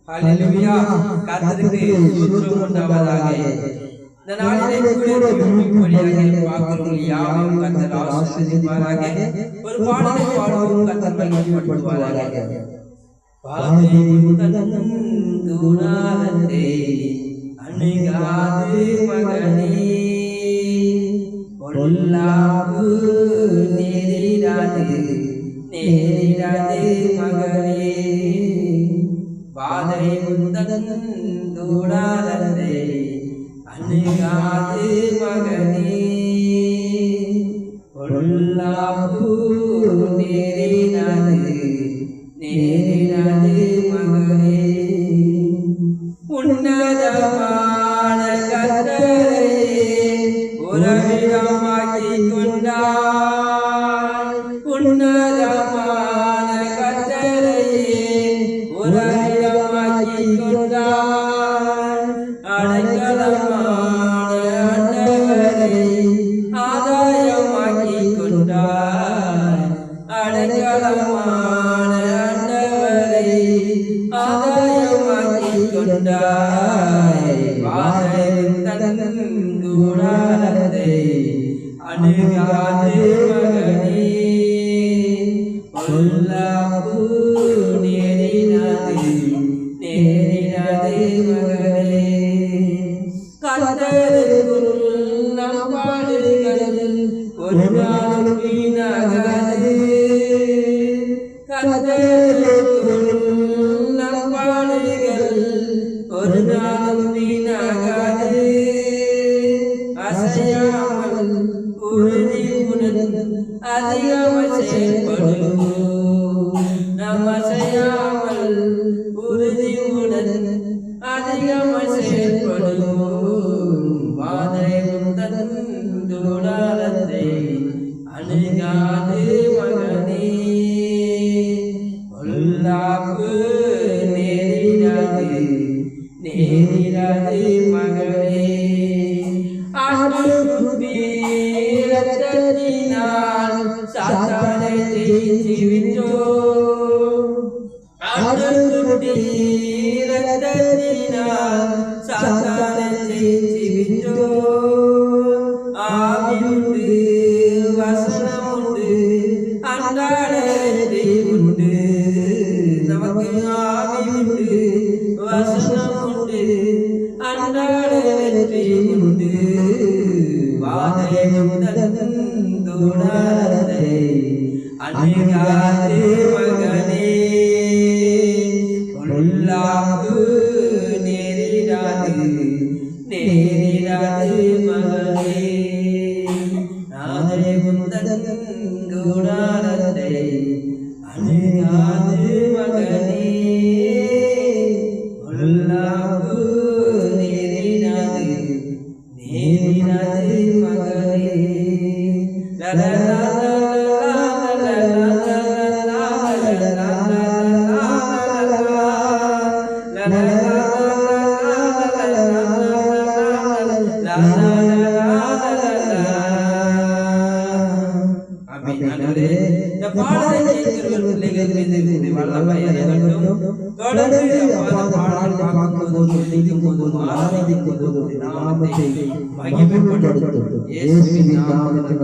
ஹல்லேலூயா. கர்த்தருக்கு ஸ்தோத்திரம் உண்டாவதாக. இந்த நாளிலே கூட வழியாக பார்க்கிறோம் யாவையும் கர்த்தர் ஆசீர்வதிப்பாராக. ஒரு பாடலை பாடுவோம், கர்த்தர் மகிமைப்படுத்துவாராக. பாதை முதல் தூணாரத்தை அணுகாது மகனே, பொல்லாப்பு நேரிடாது மகனே. பாதை முதல் தூணாரத்தை அணுகாது மகனே, பொல்லாப்பு நேரிடாது மகனே. உன்னதமான கர்த்தரை உறவிடமாக்கிக் கொண்டாய், உன்னதமான கர்த்தரை உறவிடமாக்கிக் கொண்டாய். அடைக்கலமான ஆண்டவரை ஆதாயமாக்கிக் கொண்டாய், அடைக்கலமான ஆண்டவரை ஆதாயமாக்கிக் கொண்டாய். வாதையின் தூணாரத்தை அணுகாது மகனே, பொல்லாப்பு நேரிடாது மகனே. கர்த்தருக்குள் நம் பாடுகள் ஒரு நாளும் வீணாகாது, கர்த்தருக்குள் நம் பாடுகள் ஒரு நாளும் வீணாகாது. அசையாமல் உறுதியுடன் அதிகமாக செயல்படுவோம், நாம் அசையாமல் உறுதியுடன் அதிகமாக செயல்படுவோம். வாதையும் தூணாரத்தை அணுகாது மகனே, பொல்லாப்பு நேரிடாது மகனே. ஆட்டுக்குட்டி இரத்தத்தினால் சாத்தானை ஜெயித்துவிட்டோம், ஆட்டுக்குட்டி இரத்தத்தினால் சாத்தானை ஜெயித்துவிட்டோம். ஆவியுண்டு வசனமுண்டு அன்றாட உண்டு, நமக்கு ஆவியுண்டு வசனமுண்டு அன்றாட உண்டு. வாதையும் தூணாரத்தை அணுகாது மகனே, பொல்லாப்பு நேரிடாது மகனே. நாதையும் தூணாரத்தை அணுகாது மகனே, பொல்லாப்பு நேரிடாது மகனே. இந்த பாடலை கேட்கிற பிள்ளைகள் மீது வல்லமை இறங்கட்டும். தொடர்ந்து பாடல் பார்க்கும்போதும் சொல்லிக்கும் போதும் ஆராதிக்கும் போதும் நாமத்தை மகிமைப்படுத்தும். இயேசுவின் நாமத்தில்